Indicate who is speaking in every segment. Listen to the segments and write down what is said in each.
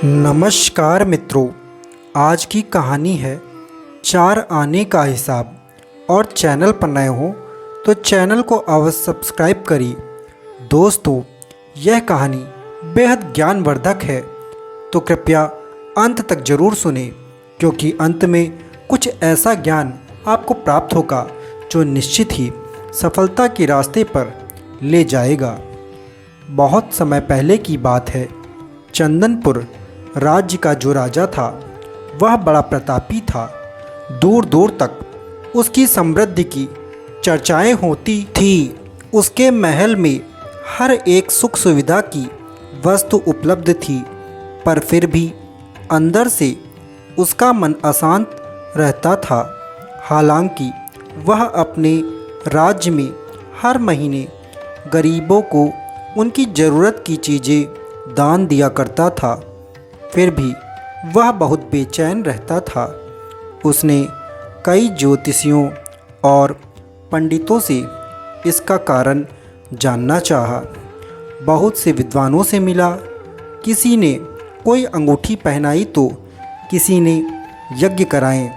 Speaker 1: नमस्कार मित्रों, आज की कहानी है 4 आने का हिसाब। और चैनल पर नए हो तो चैनल को अवश्य सब्सक्राइब करिए। दोस्तों, यह कहानी बेहद ज्ञानवर्धक है, तो कृपया अंत तक ज़रूर सुने, क्योंकि अंत में कुछ ऐसा ज्ञान आपको प्राप्त होगा जो निश्चित ही सफलता के रास्ते पर ले जाएगा। बहुत समय पहले की बात है। चंदनपुर राज्य का जो राजा था वह बड़ा प्रतापी था। दूर दूर तक उसकी समृद्धि की चर्चाएं होती थी। उसके महल में हर एक सुख सुविधा की वस्तु उपलब्ध थी, पर फिर भी अंदर से उसका मन अशांत रहता था। हालांकि वह अपने राज्य में हर महीने गरीबों को उनकी ज़रूरत की चीज़ें दान दिया करता था, फिर भी वह बहुत बेचैन रहता था। उसने कई ज्योतिषियों और पंडितों से इसका कारण जानना चाहा। बहुत से विद्वानों से मिला। किसी ने कोई अंगूठी पहनाई तो किसी ने यज्ञ कराए,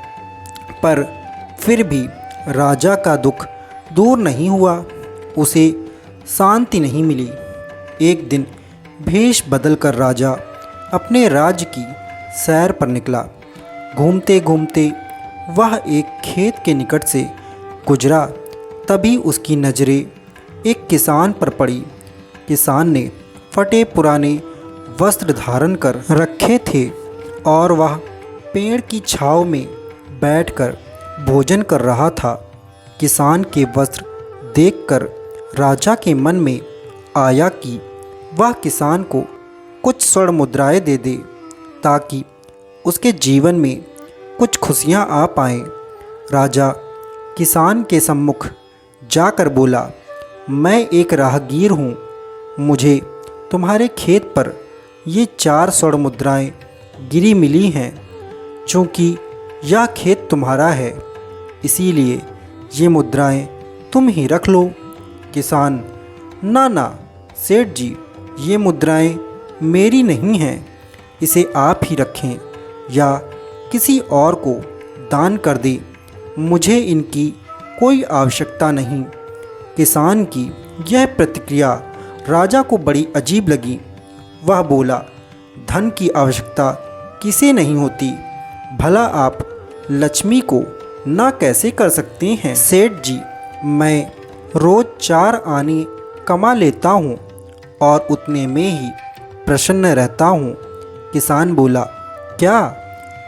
Speaker 1: पर फिर भी राजा का दुख दूर नहीं हुआ। उसे शांति नहीं मिली। एक दिन भेष बदलकर राजा अपने राज्य की सैर पर निकला। घूमते घूमते वह एक खेत के निकट से गुजरा। तभी उसकी नज़रें एक किसान पर पड़ी। किसान ने फटे पुराने वस्त्र धारण कर रखे थे और वह पेड़ की छांव में बैठकर भोजन कर रहा था। किसान के वस्त्र देखकर राजा के मन में आया कि वह किसान को कुछ स्वर्ण मुद्राएं दे दे, ताकि उसके जीवन में कुछ खुशियां आ पाएं। राजा किसान के सम्मुख जाकर बोला, मैं एक राहगीर हूँ। मुझे तुम्हारे खेत पर ये 4 स्वर्ण मुद्राएं गिरी मिली हैं। चूँकि यह खेत तुम्हारा है, इसीलिए ये मुद्राएं तुम ही रख लो। किसान, ना सेठ जी, ये मुद्राएं मेरी नहीं हैं, इसे आप ही रखें या किसी और को दान कर दें, मुझे इनकी कोई आवश्यकता नहीं। किसान की यह प्रतिक्रिया राजा को बड़ी अजीब लगी। वह बोला, धन की आवश्यकता किसे नहीं होती, भला आप लक्ष्मी को ना कैसे कर सकते हैं। सेठ जी, मैं रोज़ 4 आने कमा लेता हूँ और उतने में ही प्रसन्न रहता हूँ। किसान बोला, क्या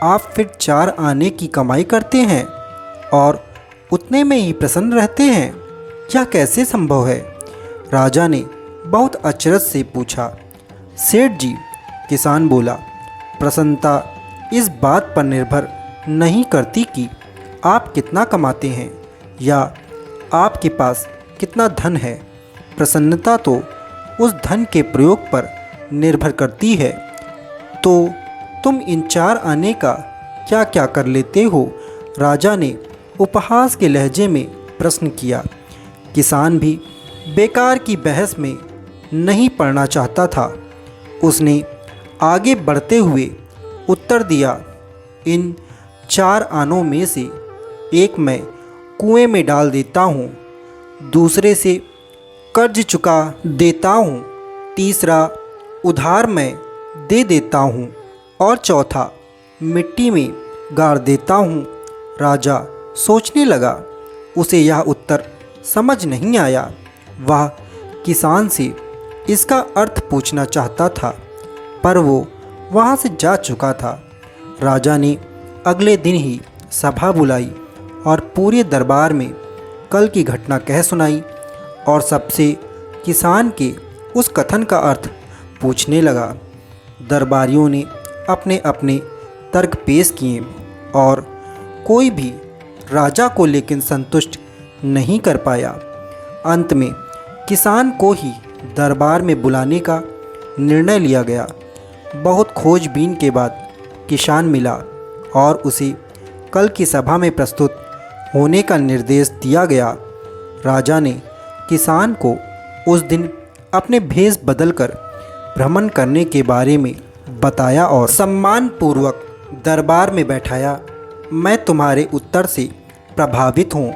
Speaker 1: आप फिर 4 आने की कमाई करते हैं और उतने में ही प्रसन्न रहते हैं? यह कैसे संभव है? राजा ने बहुत अचरज से पूछा। सेठ जी, किसान बोला, प्रसन्नता इस बात पर निर्भर नहीं करती कि आप कितना कमाते हैं या आपके पास कितना धन है। प्रसन्नता तो उस धन के प्रयोग पर निर्भर करती है। तो तुम इन 4 आने का क्या क्या कर लेते हो? राजा ने उपहास के लहजे में प्रश्न किया। किसान भी बेकार की बहस में नहीं पड़ना चाहता था। उसने आगे बढ़ते हुए उत्तर दिया, इन 4 आनों में से एक मैं कुएं में डाल देता हूँ, दूसरे से कर्ज चुका देता हूँ, तीसरा उधार मैं दे देता हूँ और चौथा मिट्टी में गाड़ देता हूँ। राजा सोचने लगा। उसे यह उत्तर समझ नहीं आया। वह किसान से इसका अर्थ पूछना चाहता था, पर वो वहाँ से जा चुका था। राजा ने अगले दिन ही सभा बुलाई और पूरे दरबार में कल की घटना कह सुनाई और सबसे किसान के उस कथन का अर्थ पूछने लगा। दरबारियों ने अपने अपने तर्क पेश किए और कोई भी राजा को लेकिन संतुष्ट नहीं कर पाया। अंत में किसान को ही दरबार में बुलाने का निर्णय लिया गया। बहुत खोजबीन के बाद किसान मिला और उसे कल की सभा में प्रस्तुत होने का निर्देश दिया गया। राजा ने किसान को उस दिन अपने भेष बदलकर भ्रमण करने के बारे में बताया और सम्मान पूर्वक दरबार में बैठाया। मैं तुम्हारे उत्तर से प्रभावित हूँ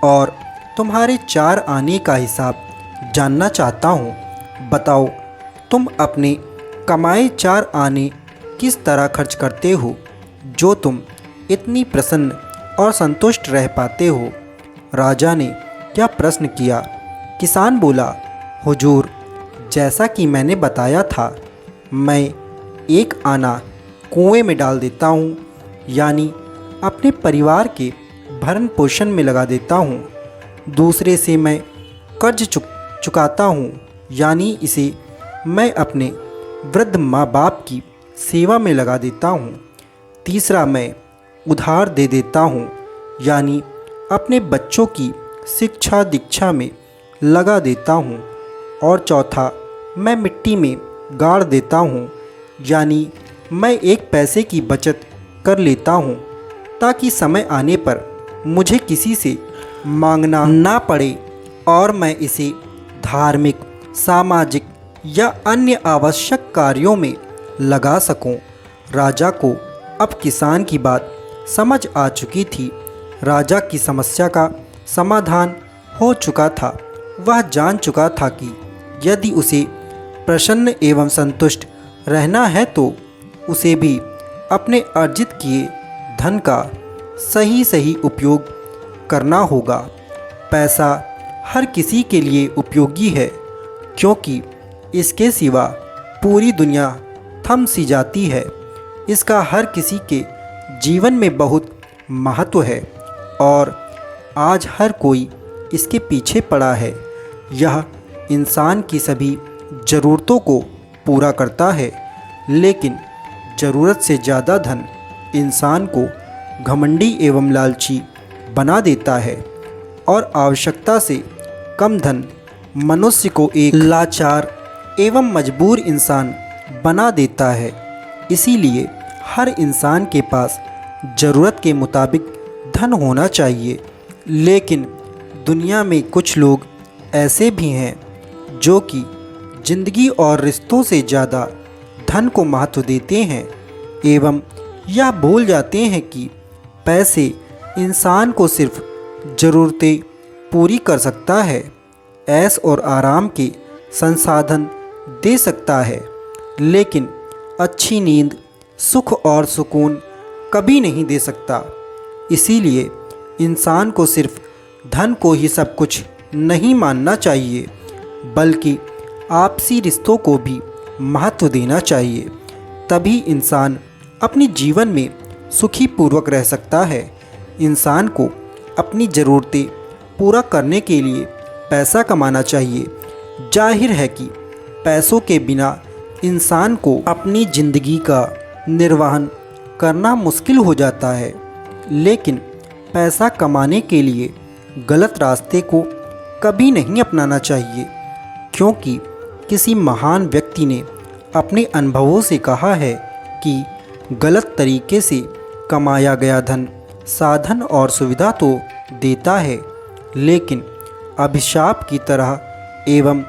Speaker 1: और तुम्हारे 4 आने का हिसाब जानना चाहता हूँ। बताओ, तुम अपने कमाए 4 आने किस तरह खर्च करते हो जो तुम इतनी प्रसन्न और संतुष्ट रह पाते हो। राजा ने क्या प्रश्न किया। किसान बोला, हुजूर, जैसा कि मैंने बताया था, मैं 1 आना कुएं में डाल देता हूँ, यानी अपने परिवार के भरण पोषण में लगा देता हूँ। दूसरे से मैं कर्ज चुकाता हूँ, यानी इसे मैं अपने वृद्ध माँ बाप की सेवा में लगा देता हूँ। तीसरा, मैं उधार दे देता हूँ, यानी अपने बच्चों की शिक्षा दीक्षा में लगा देता हूँ। और चौथा, मैं मिट्टी में गाड़ देता हूँ, यानी मैं 1 पैसे की बचत कर लेता हूँ ताकि समय आने पर मुझे किसी से मांगना ना पड़े और मैं इसे धार्मिक, सामाजिक या अन्य आवश्यक कार्यों में लगा सकूं। राजा को अब किसान की बात समझ आ चुकी थी। राजा की समस्या का समाधान हो चुका था। वह जान चुका था कि यदि उसे प्रसन्न एवं संतुष्ट रहना है तो उसे भी अपने अर्जित किए धन का सही उपयोग करना होगा। पैसा हर किसी के लिए उपयोगी है, क्योंकि इसके सिवा पूरी दुनिया थम सी जाती है। इसका हर किसी के जीवन में बहुत महत्व है और आज हर कोई इसके पीछे पड़ा है। यह इंसान की सभी ज़रूरतों को पूरा करता है, लेकिन ज़रूरत से ज़्यादा धन इंसान को घमंडी एवं लालची बना देता है और आवश्यकता से कम धन मनुष्य को एक लाचार एवं मजबूर इंसान बना देता है। इसीलिए हर इंसान के पास ज़रूरत के मुताबिक धन होना चाहिए। लेकिन दुनिया में कुछ लोग ऐसे भी हैं जो कि जिंदगी और रिश्तों से ज़्यादा धन को महत्व देते हैं एवं यह भूल जाते हैं कि पैसे इंसान को सिर्फ ज़रूरतें पूरी कर सकता है, ऐश और आराम के संसाधन दे सकता है, लेकिन अच्छी नींद, सुख और सुकून कभी नहीं दे सकता। इसीलिए इंसान को सिर्फ धन को ही सब कुछ नहीं मानना चाहिए, बल्कि आपसी रिश्तों को भी महत्व देना चाहिए। तभी इंसान अपने जीवन में सुखी पूर्वक रह सकता है। इंसान को अपनी ज़रूरतें पूरा करने के लिए पैसा कमाना चाहिए। जाहिर है कि पैसों के बिना इंसान को अपनी ज़िंदगी का निर्वहन करना मुश्किल हो जाता है, लेकिन पैसा कमाने के लिए गलत रास्ते को कभी नहीं अपनाना चाहिए, क्योंकि किसी महान व्यक्ति ने अपने अनुभवों से कहा है कि गलत तरीके से कमाया गया धन साधन और सुविधा तो देता है, लेकिन अभिशाप की तरह एवं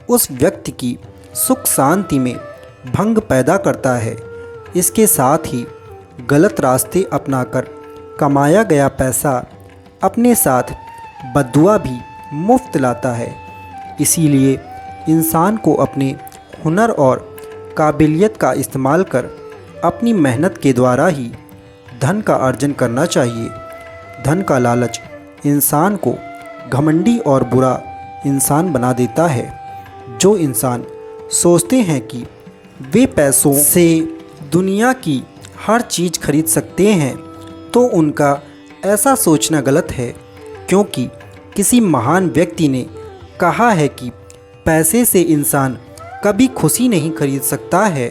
Speaker 1: उस व्यक्ति की सुख शांति में भंग पैदा करता है। इसके साथ ही गलत रास्ते अपनाकर कमाया गया पैसा अपने साथ बद्दुआ भी मुफ्त लाता है। इसीलिए इंसान को अपने हुनर और काबिलियत का इस्तेमाल कर अपनी मेहनत के द्वारा ही धन का अर्जन करना चाहिए। धन का लालच इंसान को घमंडी और बुरा इंसान बना देता है। जो इंसान सोचते हैं कि वे पैसों से दुनिया की हर चीज़ खरीद सकते हैं, तो उनका ऐसा सोचना गलत है, क्योंकि किसी महान व्यक्ति ने कहा है कि पैसे से इंसान कभी खुशी नहीं खरीद सकता है,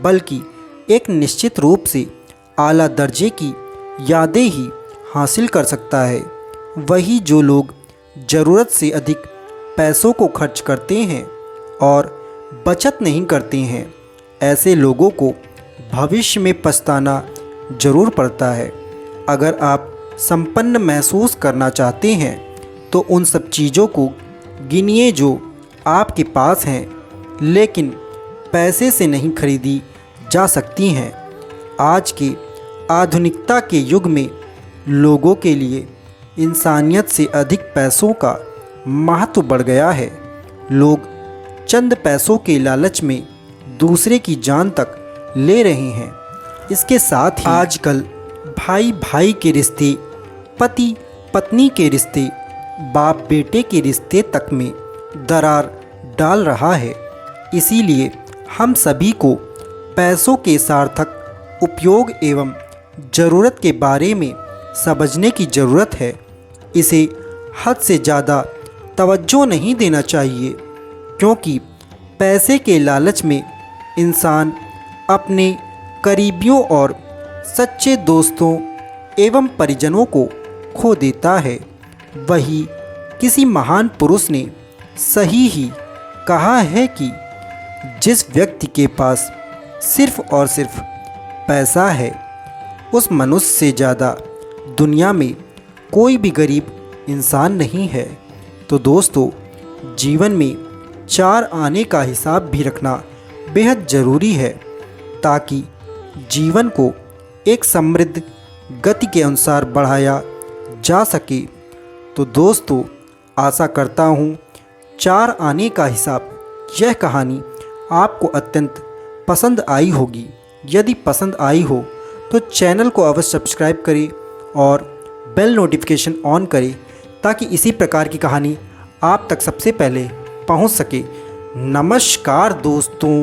Speaker 1: बल्कि एक निश्चित रूप से आला दर्जे की यादें ही हासिल कर सकता है। वही जो लोग ज़रूरत से अधिक पैसों को खर्च करते हैं और बचत नहीं करते हैं, ऐसे लोगों को भविष्य में पछताना ज़रूर पड़ता है। अगर आप संपन्न महसूस करना चाहते हैं तो उन सब चीज़ों को गिनिए जो आपके पास हैं, लेकिन पैसे से नहीं खरीदी जा सकती हैं। आज के आधुनिकता के युग में लोगों के लिए इंसानियत से अधिक पैसों का महत्व बढ़ गया है। लोग चंद पैसों के लालच में दूसरे की जान तक ले रहे हैं। इसके साथ ही आजकल भाई भाई के रिश्ते, पति पत्नी के रिश्ते, बाप बेटे के रिश्ते तक में दरार डाल रहा है। इसीलिए हम सभी को पैसों के सार्थक उपयोग एवं ज़रूरत के बारे में समझने की ज़रूरत है। इसे हद से ज़्यादा तवज्जो नहीं देना चाहिए, क्योंकि पैसे के लालच में इंसान अपने करीबियों और सच्चे दोस्तों एवं परिजनों को खो देता है। वही किसी महान पुरुष ने सही ही कहा है कि जिस व्यक्ति के पास सिर्फ और सिर्फ पैसा है, उस मनुष्य से ज़्यादा दुनिया में कोई भी गरीब इंसान नहीं है। तो दोस्तों, जीवन में 4 आने का हिसाब भी रखना बेहद ज़रूरी है, ताकि जीवन को एक समृद्ध गति के अनुसार बढ़ाया जा सके। तो दोस्तों, आशा करता हूँ 4 आने का हिसाब यह कहानी आपको अत्यंत पसंद आई होगी। यदि पसंद आई हो तो चैनल को अवश्य सब्सक्राइब करें और बेल नोटिफिकेशन ऑन करें, ताकि इसी प्रकार की कहानी आप तक सबसे पहले पहुंच सके। नमस्कार दोस्तों।